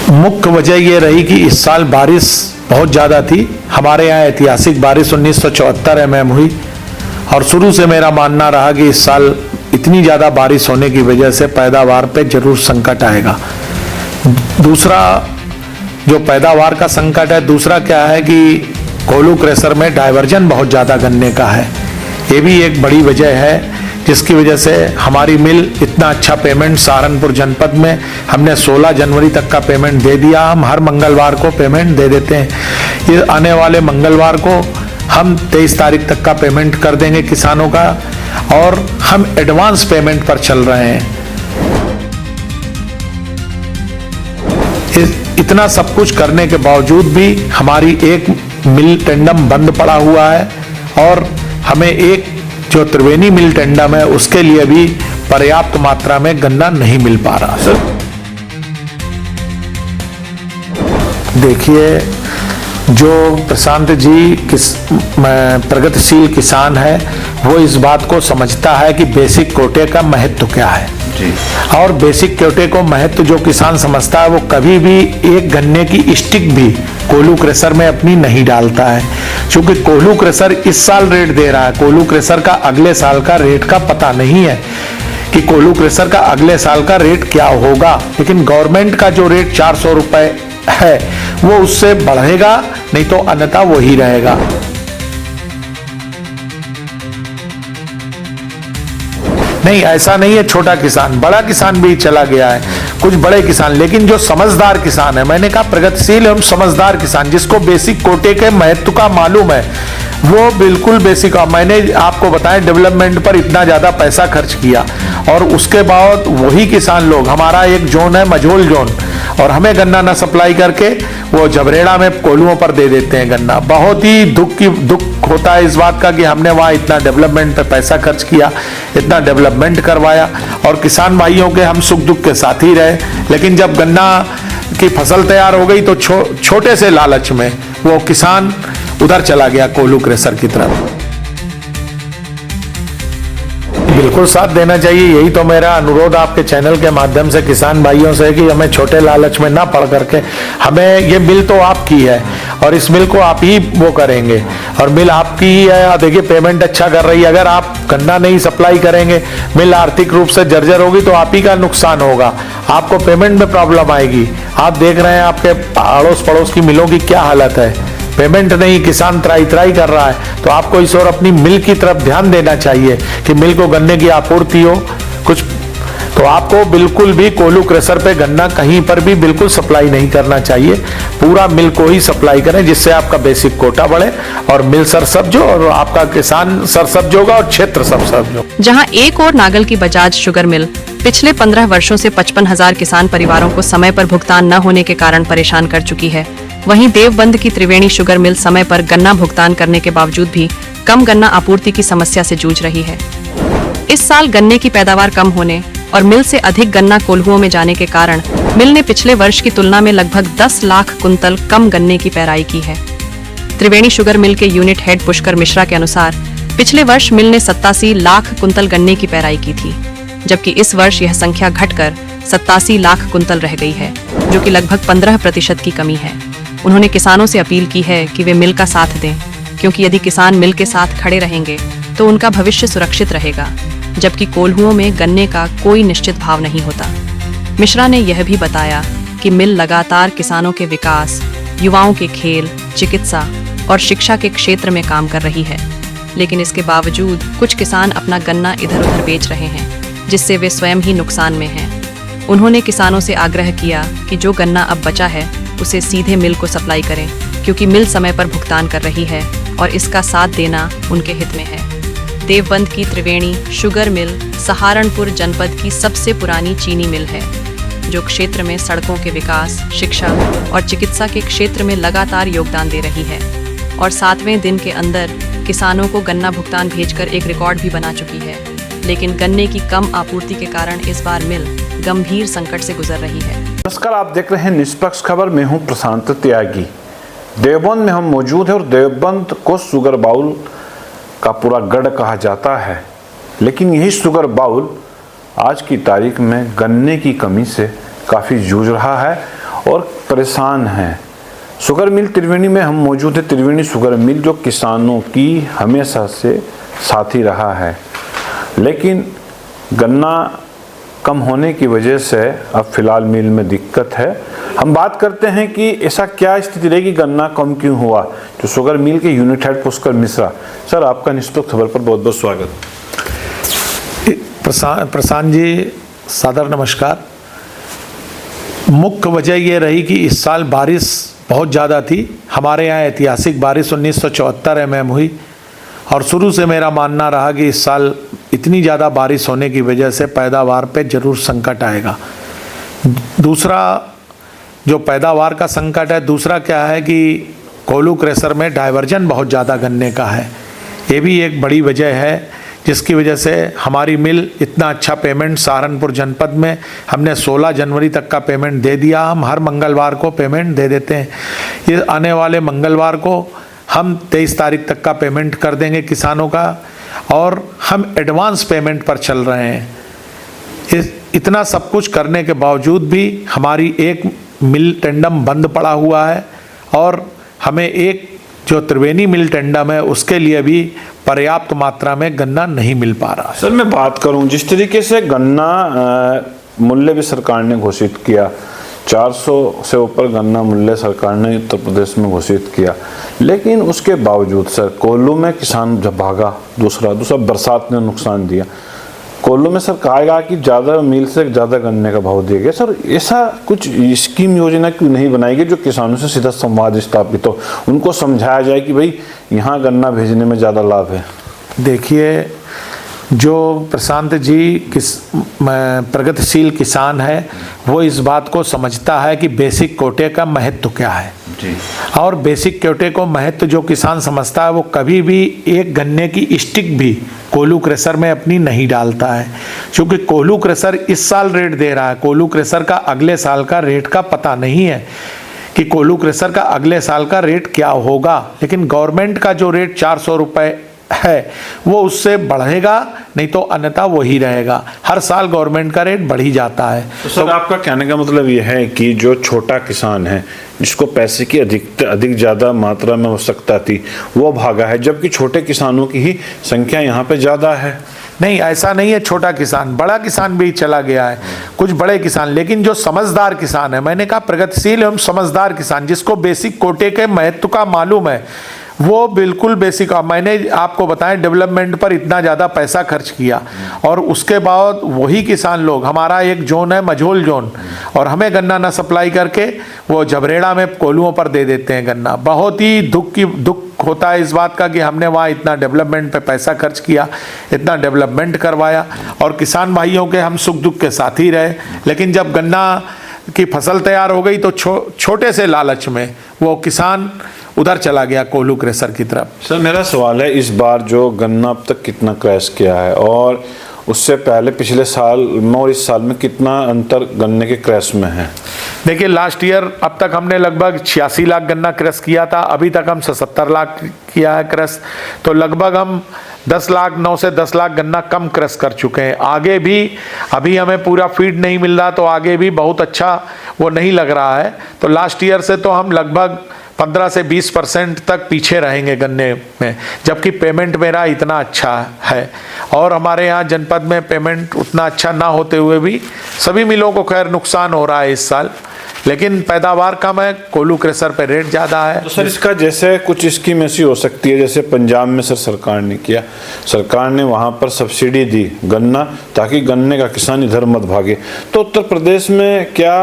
मुख्य वजह ये रही कि इस साल बारिश बहुत ज़्यादा थी। हमारे यहाँ ऐतिहासिक बारिश 1974 mm हुई और शुरू से मेरा मानना रहा कि इस साल इतनी ज़्यादा बारिश होने की वजह से पैदावार पे जरूर संकट आएगा। दूसरा जो पैदावार का संकट है, दूसरा क्या है कि कोल्हू क्रशर में डाइवर्जन बहुत ज़्यादा गन्ने का है। ये भी एक बड़ी वजह है जिसकी वजह से हमारी मिल इतना अच्छा पेमेंट सहारनपुर जनपद में हमने 16 जनवरी तक का पेमेंट दे दिया। हम हर मंगलवार को पेमेंट दे देते हैं। ये आने वाले मंगलवार को हम 23 तारीख तक का पेमेंट कर देंगे किसानों का और हम एडवांस पेमेंट पर चल रहे हैं। इतना सब कुछ करने के बावजूद भी हमारी एक मिल टेंडम बंद पड़ा हुआ है और हमें एक जो त्रिवेणी मिल टेंडम है उसके लिए भी पर्याप्त मात्रा में गन्ना नहीं मिल पा रहा। सर देखिए, जो प्रशांत जी प्रगतिशील किसान है वो इस बात को समझता है कि बेसिक कोटे का महत्व क्या है जी। और बेसिक कोटे को महत्व जो किसान समझता है वो कभी भी एक गन्ने की स्टिक भी कोल्हू क्रशर में अपनी नहीं डालता है, क्योंकि कोल्हू क्रशर इस साल रेट दे रहा है। कोल्हू क्रशर का अगले साल का रेट का पता नहीं है कि कोल्हू क्रशर का अगले साल का रेट क्या होगा, लेकिन गवर्नमेंट का जो रेट 400 रुपए है वो उससे बढ़ेगा, नहीं तो अन्यथा वही रहेगा। नहीं, ऐसा नहीं है छोटा किसान, बड़ा किसान भी चला गया है, कुछ बड़े किसान, लेकिन जो समझदार किसान है, मैंने कहा प्रगतिशील एवं समझदार किसान जिसको बेसिक कोटे के महत्व का मालूम है, वो बिल्कुल बेसिक। मैंने आपको बताया डेवलपमेंट पर इतना ज्यादा पैसा खर्च किया और उसके बाद वही किसान लोग, हमारा एक जोन है मझोल जोन, और हमें गन्ना ना सप्लाई करके वो जबरेड़ा में कोल्हुओं पर दे देते हैं गन्ना। बहुत ही दुख होता है इस बात का कि हमने वहाँ इतना डेवलपमेंट पे पैसा खर्च किया, इतना डेवलपमेंट करवाया और किसान भाइयों के हम सुख दुख के साथ ही रहे, लेकिन जब गन्ना की फसल तैयार हो गई तो छोटे से लालच में वो किसान उधर चला गया कोल्हू क्रशर की तरफ। बिल्कुल साथ देना चाहिए, यही तो मेरा अनुरोध आपके चैनल के माध्यम से किसान भाइयों से कि हमें छोटे लालच में ना पड़ करके, हमें ये मिल तो आपकी है और इस मिल को आप ही वो करेंगे और मिल आपकी ही है। देखिए पेमेंट अच्छा कर रही है, अगर आप गन्ना नहीं सप्लाई करेंगे, मिल आर्थिक रूप से जर्जर होगी तो आप ही का नुकसान होगा, आपको पेमेंट में प्रॉब्लम आएगी। आप देख रहे हैं आपके अड़ोस पड़ोस की मिलों की क्या हालत है, पेमेंट नहीं, किसान त्राई कर रहा है। तो आपको इस और अपनी मिल की तरफ ध्यान देना चाहिए कि मिल को गन्ने की आपूर्ति हो कुछ, तो आपको बिल्कुल भी कोल्हू क्रशर पे गन्ना कहीं पर भी बिल्कुल सप्लाई नहीं करना चाहिए, पूरा मिल को ही सप्लाई करें, जिससे आपका बेसिक कोटा बढ़े और मिल सरसब्ज हो और आपका किसान सरसब्ज होगा और क्षेत्र सरसब्ज हो। जहां एक और नागल की बजाज शुगर मिल पिछले 15 वर्षों से 55,000 किसान परिवारों को समय पर भुगतान न होने के कारण परेशान कर चुकी है, वहीं देवबंद की त्रिवेणी शुगर मिल समय पर गन्ना भुगतान करने के बावजूद भी कम गन्ना आपूर्ति की समस्या से जूझ रही है। इस साल गन्ने की पैदावार कम होने और मिल से अधिक गन्ना कोल्हुओं में जाने के कारण मिल ने पिछले वर्ष की तुलना में लगभग 10 लाख कुंतल कम गन्ने की पेराई की है। त्रिवेणी शुगर मिल के यूनिट हेड पुष्कर मिश्रा के अनुसार पिछले वर्ष मिल ने 87 लाख कुंतल गन्ने की पेराई की थी, जबकि इस वर्ष यह संख्या घटकर 87 लाख कुंतल रह गई है, जो कि लगभग 15% की कमी है। उन्होंने किसानों से अपील की है कि वे मिल का साथ दें, क्योंकि यदि किसान मिल के साथ खड़े रहेंगे तो उनका भविष्य सुरक्षित रहेगा, जबकि कोल्हुओं में गन्ने का कोई निश्चित भाव नहीं होता। मिश्रा ने यह भी बताया कि मिल लगातार किसानों के विकास, युवाओं के खेल, चिकित्सा और शिक्षा के क्षेत्र में काम कर रही है, लेकिन इसके बावजूद कुछ किसान अपना गन्ना इधर उधर बेच रहे हैं, जिससे वे स्वयं ही नुकसान में हैं। उन्होंने किसानों से आग्रह किया कि जो गन्ना अब बचा है उसे सीधे मिल को सप्लाई करें, क्योंकि मिल समय पर भुगतान कर रही है और इसका साथ देना उनके हित में है। देवबंद की त्रिवेणी शुगर मिल सहारनपुर जनपद की सबसे पुरानी चीनी मिल है, जो क्षेत्र में सड़कों के विकास, शिक्षा और चिकित्सा के क्षेत्र में लगातार योगदान दे रही है और 7वें दिन के अंदर किसानों को गन्ना भुगतान भेजकर एक रिकॉर्ड भी बना चुकी है। लेकिन गन्ने की कम आपूर्ति के कारण इस बार मिल गंभीर संकट से गुजर रही है। नमस्कार, आप देख रहे हैं निष्पक्ष खबर। मैं हूं प्रशांत त्यागी। देवबंद में हम मौजूद हैं और देवबंद को शुगर बाउल का पूरा गढ़ कहा जाता है, लेकिन यही शुगर बाउल आज की तारीख में गन्ने की कमी से काफ़ी जूझ रहा है और परेशान हैं। शुगर मिल त्रिवेणी में हम मौजूद हैं। त्रिवेणी शुगर मिल जो किसानों की हमेशा से साथी रहा है, लेकिन गन्ना कम होने की वजह से अब फिलहाल मिल में दिक्कत है। हम बात करते हैं कि ऐसा क्या स्थिति रहेगी, गन्ना कम क्यों हुआ। जो शुगर मिल के unit head Pushkar Mishra, sir आपका निष्पक्ष खबर पर बहुत बहुत स्वागत। प्रशांत जी सादर नमस्कार। मुख्य वजह ये रही कि इस साल बारिश बहुत ज़्यादा थी। हमारे यहाँ ऐतिहासिक बारिश 1974 mm हुई और शुरू से मेरा मानना रहा कि इस साल इतनी ज़्यादा बारिश होने की वजह से पैदावार पे ज़रूर संकट आएगा। दूसरा जो पैदावार का संकट है, दूसरा क्या है कि कोल्हू क्रेशर में डाइवर्जन बहुत ज़्यादा गन्ने का है। ये भी एक बड़ी वजह है जिसकी वजह से हमारी मिल इतना अच्छा पेमेंट सहारनपुर जनपद में हमने 16 जनवरी तक का पेमेंट दे दिया। हम हर मंगलवार को पेमेंट दे देते हैं। ये आने वाले मंगलवार को हम 23 तारीख तक का पेमेंट कर देंगे किसानों का, और हम एडवांस पेमेंट पर चल रहे हैं। इतना सब कुछ करने के बावजूद भी हमारी एक मिल टेंडम बंद पड़ा हुआ है और हमें एक जो त्रिवेणी मिल टेंडम है उसके लिए भी पर्याप्त मात्रा में गन्ना नहीं मिल पा रहा है। सर मैं बात करूं, जिस तरीके से गन्ना मूल्य भी सरकार ने घोषित किया, 400 से ऊपर गन्ना मूल्य सरकार ने उत्तर प्रदेश में घोषित किया, लेकिन उसके बावजूद सर कोल्हू में किसान जब भागा, दूसरा बरसात ने नुकसान दिया। कोल्हू में सर कहा कि ज़्यादा मिल से ज़्यादा गन्ने का भाव दिया गया। सर ऐसा कुछ स्कीम योजना क्यों नहीं बनाई गई जो किसानों से सीधा संवाद स्थापित हो, उनको समझाया जाए कि भाई यहाँ गन्ना भेजने में ज़्यादा लाभ है। देखिए, जो प्रशांत जी प्रगतिशील किसान है वो इस बात को समझता है कि बेसिक कोटे का महत्व क्या है जी। और बेसिक कोटे को महत्व जो किसान समझता है वो कभी भी एक गन्ने की स्टिक भी कोल्हू क्रेशर में अपनी नहीं डालता है, क्योंकि कोल्हू क्रेशर इस साल रेट दे रहा है। कोल्हू क्रेशर का अगले साल का रेट का पता नहीं है कि कोल्हू क्रेशर का अगले साल का रेट क्या होगा, लेकिन गवर्नमेंट का जो रेट 400 रुपये है वो उससे बढ़ेगा, नहीं तो अन्यथा वही रहेगा। हर साल गवर्नमेंट का रेट बढ़ ही जाता है। तो सर आपका कहने का मतलब ये है कि जो छोटा किसान है जिसको पैसे की अधिक ज़्यादा मात्रा में आवश्यकता थी वो भागा है, जबकि छोटे किसानों की ही संख्या यहाँ पे ज़्यादा है। नहीं, ऐसा नहीं है। छोटा किसान, बड़ा किसान भी चला गया है, कुछ बड़े किसान, लेकिन जो समझदार किसान है, मैंने कहा प्रगतिशील एवं समझदार किसान जिसको बेसिक कोटे के महत्व का मालूम है, वो बिल्कुल बेसिक। मैंने आपको बताया डेवलपमेंट पर इतना ज़्यादा पैसा खर्च किया और उसके बाद वही किसान लोग, हमारा एक जोन है मझोल जोन, और हमें गन्ना ना सप्लाई करके वो झबरेड़ा में कोल्हुओं पर दे देते हैं गन्ना। बहुत ही दुख होता है इस बात का कि हमने वहाँ इतना डेवलपमेंट पे पैसा खर्च किया, इतना डेवलपमेंट करवाया और किसान भाइयों के हम सुख दुख के साथ ही रहे, लेकिन जब गन्ना की फसल तैयार हो गई तो छोटे से लालच में वो किसान उधर चला गया कोल्हू क्रेशर की तरफ। सर मेरा सवाल है, इस बार जो गन्ना अब तक कितना क्रैश किया है और उससे पहले पिछले साल में और इस साल में कितना अंतर गन्ने के क्रैश में है? देखिए, लास्ट ईयर अब तक हमने लगभग 86 लाख गन्ना क्रश किया था, अभी तक हम 77 लाख किया है क्रश, तो लगभग हम 9 से 10 लाख गन्ना कम क्रश कर चुके हैं। आगे भी अभी हमें पूरा फीड नहीं मिल रहा, तो आगे भी बहुत अच्छा वो नहीं लग रहा है। तो लास्ट ईयर से तो हम लगभग 15 से 20% तक पीछे रहेंगे गन्ने में, जबकि पेमेंट मेरा इतना अच्छा है। और हमारे यहाँ जनपद में पेमेंट उतना अच्छा ना होते हुए भी सभी मिलों को खैर नुकसान हो रहा है इस साल, लेकिन पैदावार कम है, कोल्हू क्रेशर पे रेट ज़्यादा है। तो सर इसका जैसे कुछ स्कीम ऐसी हो सकती है, जैसे पंजाब में सर सरकार ने किया, सरकार ने वहाँ पर सब्सिडी दी गन्ना, ताकि गन्ने का किसान इधर मत भागे। तो उत्तर प्रदेश में क्या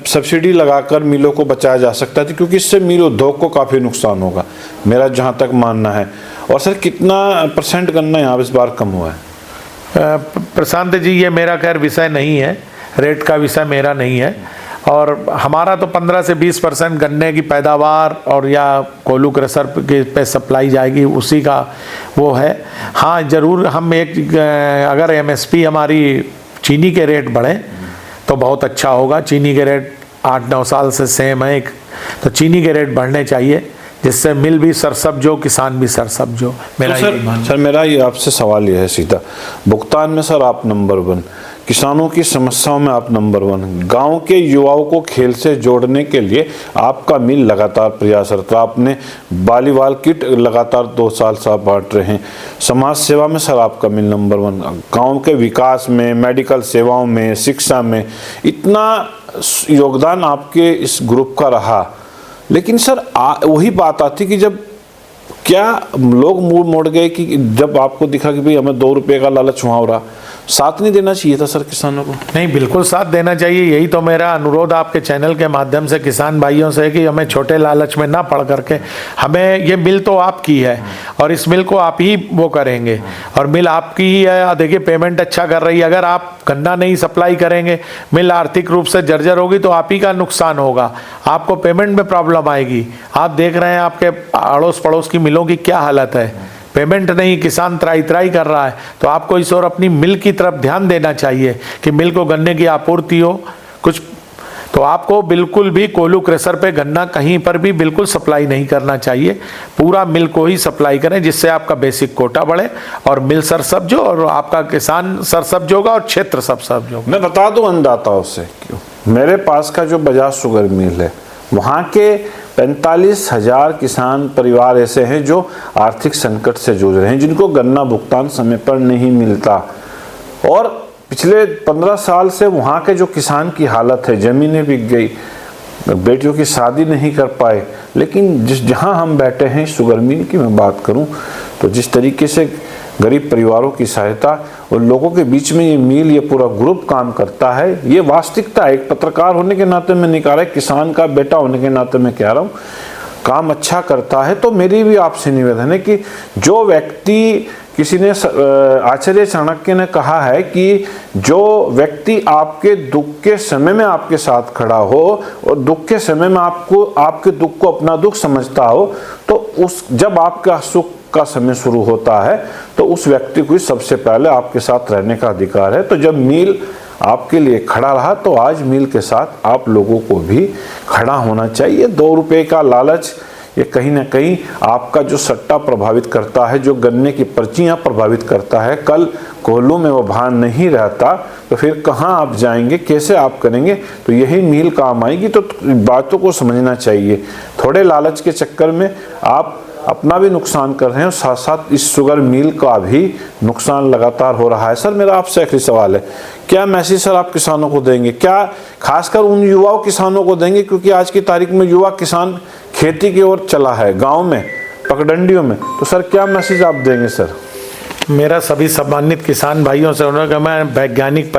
सब्सिडी लगाकर मिलों को बचाया जा सकता है? क्योंकि इससे मिल उद्योग को काफ़ी नुकसान होगा, मेरा जहाँ तक मानना है। और सर कितना % गन्ना यहाँ इस बार कम हुआ है? प्रशांत जी, ये मेरा खैर विषय नहीं है, रेट का विषय मेरा नहीं है, और हमारा तो 15 से 20% गन्ने की पैदावार और या कोल्हू क्रेशर पे सप्लाई जाएगी, उसी का वो है। हाँ ज़रूर, हम अगर MSP हमारी चीनी के रेट बढ़े तो बहुत अच्छा होगा। चीनी के रेट 8-9 साल से सेम है, तो चीनी के रेट बढ़ने चाहिए, जिससे मिल भी सरसब्ज हो, किसान भी सरसब्ज हो। मेरा तो सर मेरा ये आपसे सवाल ये है सीधा, भुगतान में सर आप नंबर 1, किसानों की समस्याओं में आप नंबर 1। गांव के युवाओं को खेल से जोड़ने के लिए आपका मिल लगातार प्रयासरत। आपने वॉलीबॉल किट लगातार 2 साल से आप बांट रहे हैं। समाज सेवा में सर आपका मिल नंबर 1। गांव के विकास में, मेडिकल सेवाओं में, शिक्षा में इतना योगदान आपके इस ग्रुप का रहा। लेकिन सर वही बात आती कि जब क्या लोग मुंह मोड़ गए कि जब आपको दिखा कि भाई हमें 2 रुपए का लालच वहाँ हो रहा, साथ नहीं देना चाहिए था सर किसानों को? नहीं, बिल्कुल साथ देना चाहिए। यही तो मेरा अनुरोध आपके चैनल के माध्यम से किसान भाइयों से है कि हमें छोटे लालच में ना पड़ करके हमें ये मिल तो आपकी है और इस मिल को आप ही वो करेंगे और मिल आपकी ही है। देखिए पेमेंट अच्छा कर रही है, अगर आप गन्ना नहीं सप्लाई करेंगे, मिल आर्थिक रूप से जर्जर होगी तो आप ही का नुकसान होगा, आपको पेमेंट में प्रॉब्लम आएगी। आप देख रहे हैं आपके अड़ोस पड़ोस की मिलों की क्या हालत है, पेमेंट नहीं, किसान त्राई त्राई कर रहा है। तो आपको इस ओर अपनी मिल की तरफ ध्यान देना चाहिए कि मिल को गन्ने की आपूर्ति हो कुछ। तो आपको बिल्कुल भी कोल्हू क्रेशर पे गन्ना कहीं पर भी बिल्कुल सप्लाई नहीं करना चाहिए, पूरा मिल को ही सप्लाई करें, जिससे आपका बेसिक कोटा बढ़े और मिल सरसब्ज हो और आपका किसान सरसब्ज होगा और क्षेत्र सरसब्ज होगा। मैं बता दूं अन्नदाताओं से, क्यों मेरे पास का जो बजाज शुगर मिल है वहाँ के 45,000 किसान परिवार ऐसे हैं जो आर्थिक संकट से जूझ रहे हैं, जिनको गन्ना भुगतान समय पर नहीं मिलता। और पिछले 15 साल से वहाँ के जो किसान की हालत है, ज़मीनें बिक गई, बेटियों की शादी नहीं कर पाए। लेकिन जहाँ हम बैठे हैं शुगर मिल की मैं बात करूं तो जिस तरीके से गरीब परिवारों की सहायता और लोगों के बीच में ये मिल, ये पूरा ग्रुप काम करता है, ये वास्तविकता है। एक पत्रकार होने के नाते मैं नहीं कह रहा, किसान का बेटा होने के नाते मैं कह रहा हूँ, काम अच्छा करता है। तो मेरी भी आपसे निवेदन है कि जो व्यक्ति, किसी ने आचार्य चाणक्य ने कहा है कि जो व्यक्ति आपके दुख के समय में आपके साथ खड़ा हो और दुख के समय में आपको, आपके दुख को अपना दुख समझता हो, तो उस जब आपका सुख का समय शुरू होता है तो उस व्यक्ति को सबसे पहले आपके साथ रहने का अधिकार है। तो जब मिल आपके लिए खड़ा रहा तो आज मिल के साथ आप लोगों को भी खड़ा होना चाहिए। 2 रुपए का लालच ये कहीं ना कहीं आपका जो सट्टा प्रभावित करता है, जो गन्ने की पर्चियां प्रभावित करता है, कल कोल्हू में वो भान नहीं रहता तो फिर कहाँ आप जाएंगे, कैसे आप करेंगे? तो यही मिल काम आएगी। तो बातों को समझना चाहिए। थोड़े लालच के चक्कर में आप अपना भी नुकसान कर रहे हैं और साथ साथ इस शुगर मिल का भी नुकसान लगातार हो रहा है। सर मेरा आपसे आखिरी सवाल है, क्या मैसेज सर आप किसानों को देंगे, क्या खासकर उन युवाओं किसानों को देंगे, क्योंकि आज की तारीख में युवा किसान खेती की ओर चला है, गांव में पगडंडियों में, तो सर क्या मैसेज आप देंगे? सर मेरा सभी सम्मानित किसान भाइयों से उन्होंने कहा मैं वैज्ञानिक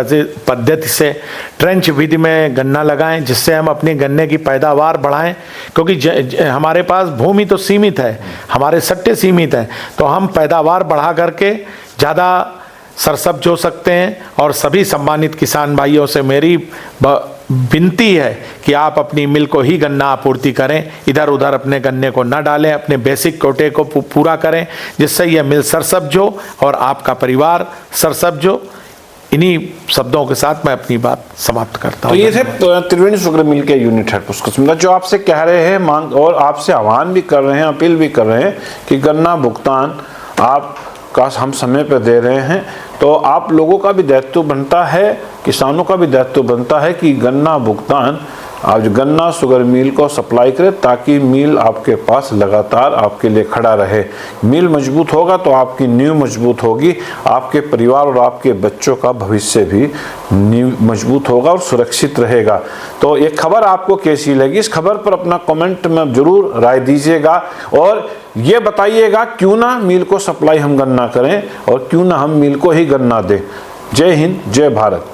पद्धति से ट्रेंच विधि में गन्ना लगाएं, जिससे हम अपनी गन्ने की पैदावार बढ़ाएं, क्योंकि हमारे पास भूमि तो सीमित है, हमारे सट्टे सीमित हैं, तो हम पैदावार बढ़ा करके ज़्यादा सरसब्ज हो सकते हैं। और सभी सम्मानित किसान भाइयों से मेरी विनती है कि आप अपनी मिल को ही गन्ना आपूर्ति करें, इधर उधर अपने गन्ने को न डालें, अपने बेसिक कोटे को पूरा करें, जिससे यह मिल सरसब्ज हो और आपका परिवार सरसब्ज हो। इन्हीं शब्दों के साथ मैं अपनी बात समाप्त करता हूँ। तो ये थे त्रिवेणी शुगर मिल के यूनिट हेड पुष्कर जो आपसे कह रहे हैं, मांग और आपसे आह्वान भी कर रहे हैं, अपील भी कर रहे हैं कि गन्ना भुगतान आप का हम समय पर दे रहे हैं, तो आप लोगों का भी दायित्व बनता है, किसानों का भी दायित्व बनता है कि गन्ना भुगतान आज गन्ना शुगर मिल को सप्लाई करें, ताकि मिल आपके पास लगातार आपके लिए खड़ा रहे। मिल मजबूत होगा तो आपकी नींव मजबूत होगी, आपके परिवार और आपके बच्चों का भविष्य भी नींव मजबूत होगा और सुरक्षित रहेगा। तो ये खबर आपको कैसी लगी, इस खबर पर अपना कमेंट में जरूर राय दीजिएगा और ये बताइएगा क्यों ना मिल को सप्लाई हम गन्ना करें और क्यों ना हम मिल को ही गन्ना दें। जय हिंद, जय भारत।